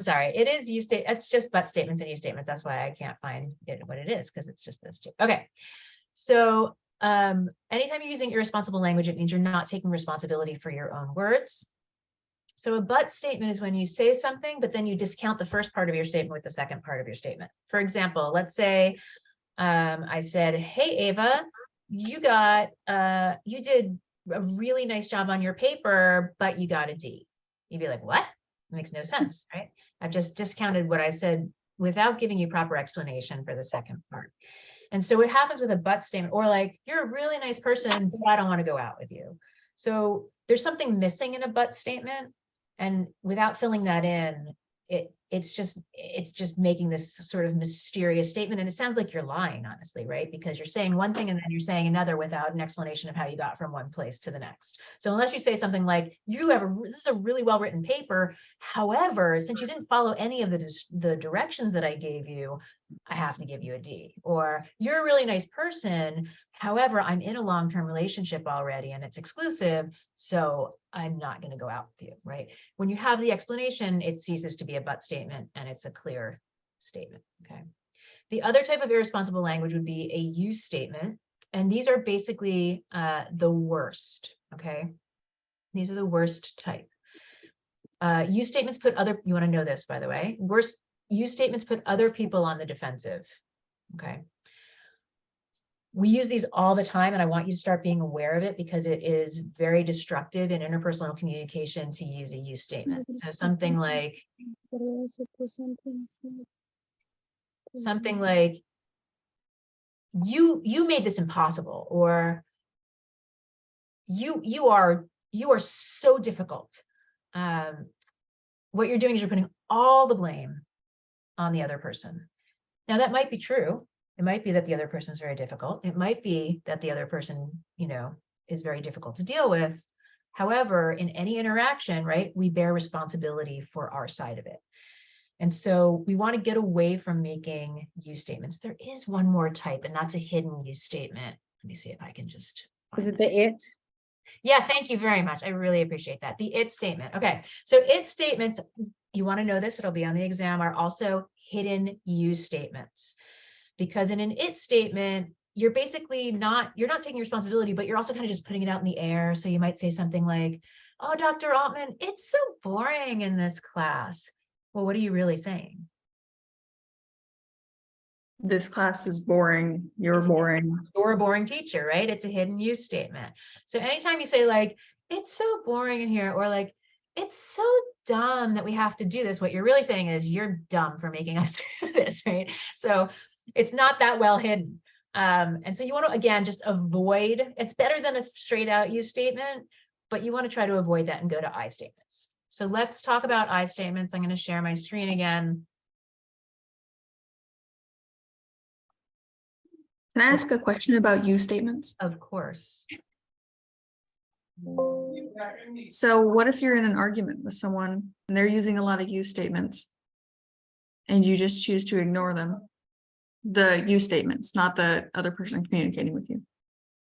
sorry, it is use state. It's just but statements and use statements. That's why I can't find it what it is, because it's just those two. Okay. So anytime you're using irresponsible language, it means you're not taking responsibility for your own words. So a but statement is when you say something, but then you discount the first part of your statement with the second part of your statement. For example, let's say I said, hey, Ava, you did a really nice job on your paper, but you got a D. You'd be like, what? It makes no sense, right? I've just discounted what I said without giving you proper explanation for the second part. And so what happens with a but statement, or like, you're a really nice person, but I don't want to go out with you. So there's something missing in a but statement. And without filling that in, it's just making this sort of mysterious statement. And it sounds like you're lying, honestly, right? Because you're saying one thing and then you're saying another without an explanation of how you got from one place to the next. So unless you say something like, this is a really well-written paper. However, since you didn't follow any of the directions that I gave you, I have to give you a D. Or you're a really nice person. However, I'm in a long-term relationship already and it's exclusive, so I'm not going to go out with you, right? When you have the explanation, it ceases to be a but statement and it's a clear statement, okay? The other type of irresponsible language would be a use statement. And these are basically the worst, okay? These are the worst type. Use statements put you want to know this, by the way, use statements put other people on the defensive, okay? We use these all the time, and I want you to start being aware of it because it is very destructive in interpersonal communication to use a use statement. So something like, you made this impossible, or you are so difficult. What you're doing is you're putting all the blame on the other person. Now that might be true. It might be that the other person is very difficult. It might be that the other person, is very difficult to deal with. However, in any interaction, right, we bear responsibility for our side of it. And so we want to get away from making use statements. There is one more type, and that's a hidden use statement. Let me see if I can just. Is it the it? Yeah, thank you very much. I really appreciate that. The it statement. Okay, so it statements, you want to know this, it'll be on the exam, are also hidden use statements. Because in an it statement, you're basically you're not taking responsibility, but you're also kind of just putting it out in the air. So you might say something like, oh, Dr. Altman, it's so boring in this class. Well, what are you really saying? This class is boring. You're boring. You're a boring teacher, right? It's a hidden use statement. So anytime you say like, it's so boring in here, or like, it's so dumb that we have to do this, what you're really saying is you're dumb for making us do this, right? So it's not that well hidden. And so you want to, again, just avoid, it's better than a straight out use statement, but you want to try to avoid that and go to I statements. So let's talk about I statements. I'm going to share my screen again. Can I ask a question about use statements? Of course. So what if you're in an argument with someone and they're using a lot of use statements and you just choose to ignore them? The use statements, not the other person communicating with you.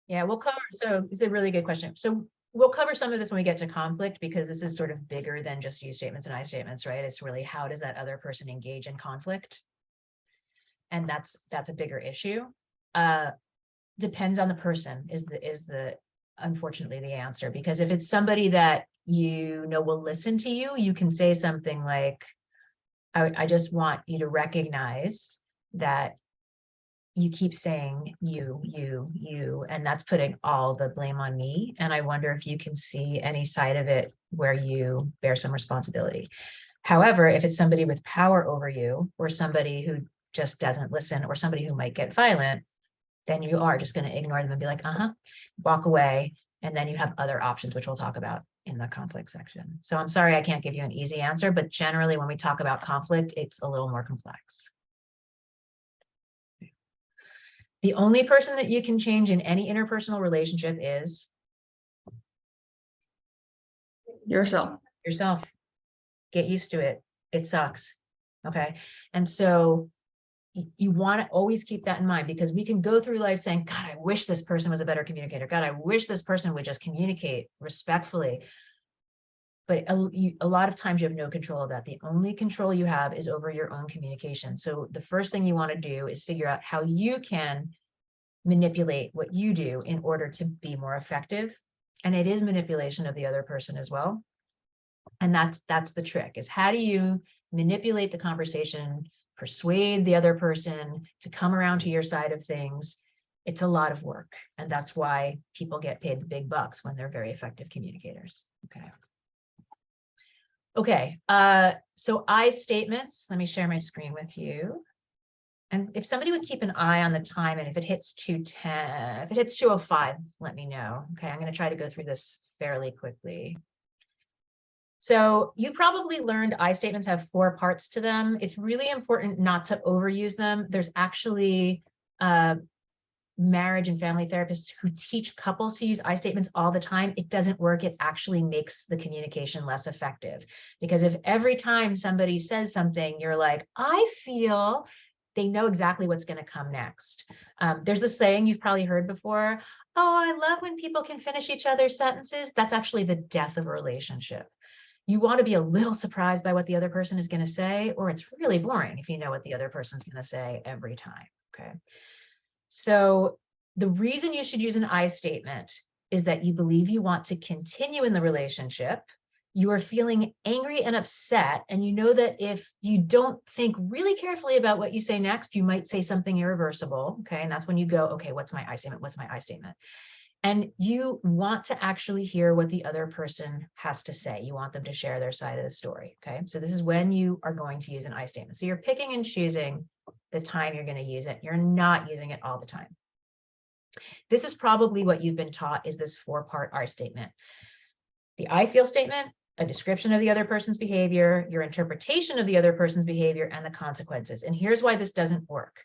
Yeah, we'll cover, so it's a really good question. So we'll cover some of this when we get to conflict, because this is sort of bigger than just use statements and I statements, right? It's really, how does that other person engage in conflict? And that's a bigger issue. Depends on the person is the unfortunately the answer, because if it's somebody that will listen to you, you can say something like, I just want you to recognize that you keep saying you, and that's putting all the blame on me. And I wonder if you can see any side of it where you bear some responsibility. However, if it's somebody with power over you, or somebody who just doesn't listen, or somebody who might get violent, then you are just going to ignore them and be like, walk away. And then you have other options, which we'll talk about in the conflict section. So I'm sorry, I can't give you an easy answer, but generally when we talk about conflict, it's a little more complex. The only person that you can change in any interpersonal relationship is yourself. Get used to it. It sucks. Okay. And so you want to always keep that in mind, because we can go through life saying, God, I wish this person was a better communicator. God, I wish this person would just communicate respectfully. but a lot of times you have no control of that. The only control you have is over your own communication. So the first thing you want to do is figure out how you can manipulate what you do in order to be more effective. And it is manipulation of the other person as well. And that's the trick, is how do you manipulate the conversation, persuade the other person to come around to your side of things. It's a lot of work. And that's why people get paid the big bucks when they're very effective communicators. Okay. So I statements, let me share my screen with you. And if somebody would keep an eye on the time, and if it hits 2:10, if it hits 2:05, let me know. Okay, I'm going to try to go through this fairly quickly. So you probably learned I statements have 4 parts to them. It's really important not to overuse them. There's actually marriage and family therapists who teach couples to use I statements all the time. It doesn't work. It actually makes the communication less effective. Because if every time somebody says something, you're like, I feel, they know exactly what's going to come next. There's this saying you've probably heard before, oh, I love when people can finish each other's sentences. That's actually the death of a relationship. You want to be a little surprised by what the other person is going to say, or it's really boring if you know what the other person's going to say every time. Okay. So the reason you should use an I statement is that you believe you want to continue in the relationship. You are feeling angry and upset, and you know that if you don't think really carefully about what you say next, you might say something irreversible. Okay. And that's when you go, okay, what's my I statement? What's my I statement? And you want to actually hear what the other person has to say. You want them to share their side of the story. Okay. So this is when you are going to use an I statement. So you're picking and choosing the time you're going to use it. You're not using it all the time. This is probably what you've been taught, is this 4-part I statement. The I feel statement, a description of the other person's behavior, your interpretation of the other person's behavior, and the consequences. And here's why this doesn't work.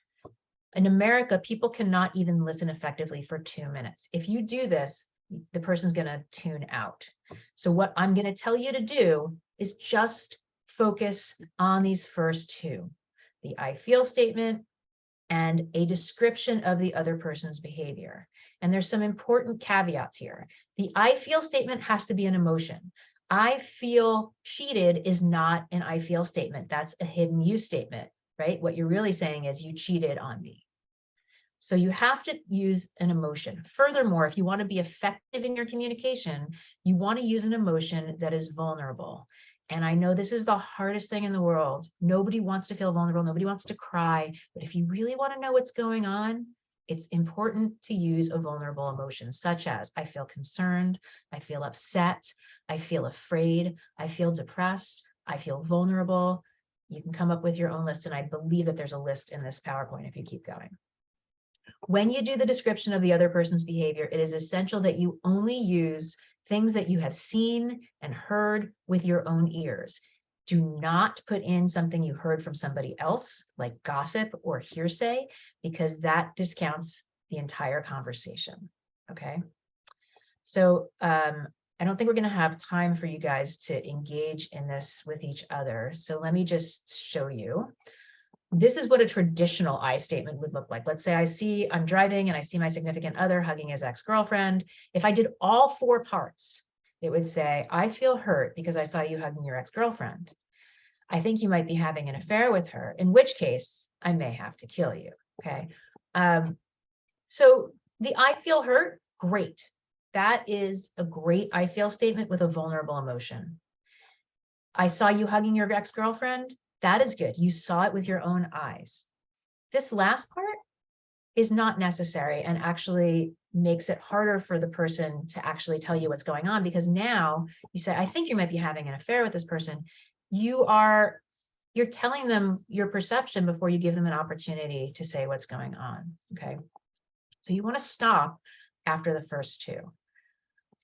In America, people cannot even listen effectively for 2 minutes. If you do this, the person's going to tune out. So what I'm going to tell you to do is just focus on these first 2, the I feel statement and a description of the other person's behavior. And there's some important caveats here. The I feel statement has to be an emotion. I feel cheated is not an I feel statement. That's a hidden you statement, right? What you're really saying is you cheated on me. So you have to use an emotion. Furthermore, if you want to be effective in your communication, you want to use an emotion that is vulnerable. And I know this is the hardest thing in the world. Nobody wants to feel vulnerable. Nobody wants to cry. But if you really want to know what's going on, it's important to use a vulnerable emotion, such as I feel concerned, I feel upset, I feel afraid, I feel depressed, I feel vulnerable. You can come up with your own list, and I believe that there's a list in this PowerPoint if you keep going. When you do the description of the other person's behavior, it is essential that you only use things that you have seen and heard with your own ears. Do not put in something you heard from somebody else, like gossip or hearsay, because that discounts the entire conversation. Okay. So I don't think we're going to have time for you guys to engage in this with each other. So let me just show you. This is what a traditional I statement would look like. Let's say I'm driving and I see my significant other hugging his ex-girlfriend. If I did all 4 parts, it would say, I feel hurt because I saw you hugging your ex-girlfriend. I think you might be having an affair with her, in which case I may have to kill you. Okay. So the I feel hurt, great. That is a great I feel statement with a vulnerable emotion. I saw you hugging your ex-girlfriend. That is good. You saw it with your own eyes. This last part is not necessary and actually makes it harder for the person to actually tell you what's going on, because now you say, I think you might be having an affair with this person. You're telling them your perception before you give them an opportunity to say what's going on. Okay. So you want to stop after the first 2.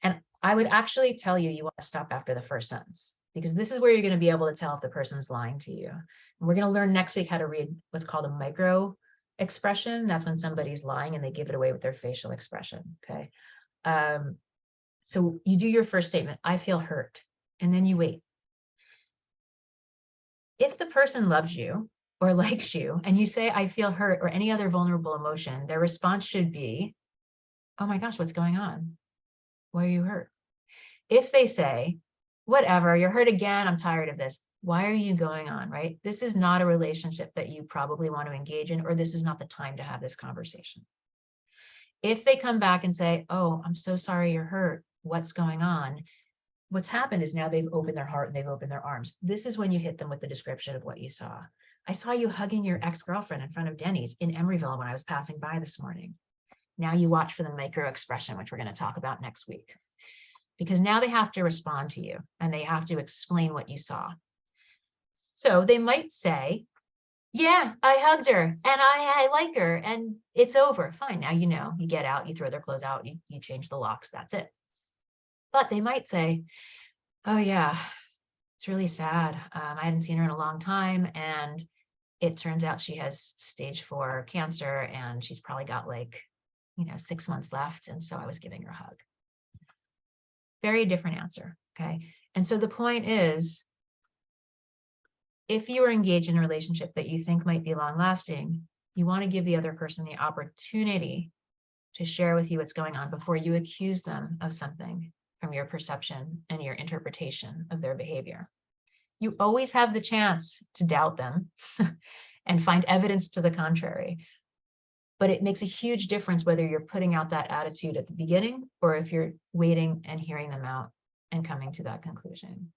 And I would actually tell you, you want to stop after the first sentence, because this is where you're going to be able to tell if the person's lying to you. And we're going to learn next week how to read what's called a micro expression. That's when somebody's lying and they give it away with their facial expression. Okay. So you do your first statement, I feel hurt, and then you wait. If the person loves you or likes you and you say, I feel hurt, or any other vulnerable emotion, their response should be, oh my gosh, what's going on? Why are you hurt? If they say, whatever, you're hurt again, I'm tired of this. Why are you going on, right? This is not a relationship that you probably want to engage in, or this is not the time to have this conversation. If they come back and say, oh, I'm so sorry you're hurt, what's going on? What's happened is now they've opened their heart and they've opened their arms. This is when you hit them with the description of what you saw. I saw you hugging your ex-girlfriend in front of Denny's in Emeryville when I was passing by this morning. Now you watch for the micro expression, which we're going to talk about next week. Because now they have to respond to you and they have to explain what you saw. So they might say, yeah, I hugged her and I like her and it's over. Fine. Now, you know, you get out, you throw their clothes out, you change the locks. That's it. But they might say, oh yeah, it's really sad. I hadn't seen her in a long time. And it turns out she has stage 4 cancer and she's probably got 6 months left. And so I was giving her a hug. Very different answer. Okay. And so the point is, if you are engaged in a relationship that you think might be long lasting, you want to give the other person the opportunity to share with you what's going on before you accuse them of something from your perception and your interpretation of their behavior. You always have the chance to doubt them and find evidence to the contrary. But it makes a huge difference whether you're putting out that attitude at the beginning or if you're waiting and hearing them out and coming to that conclusion.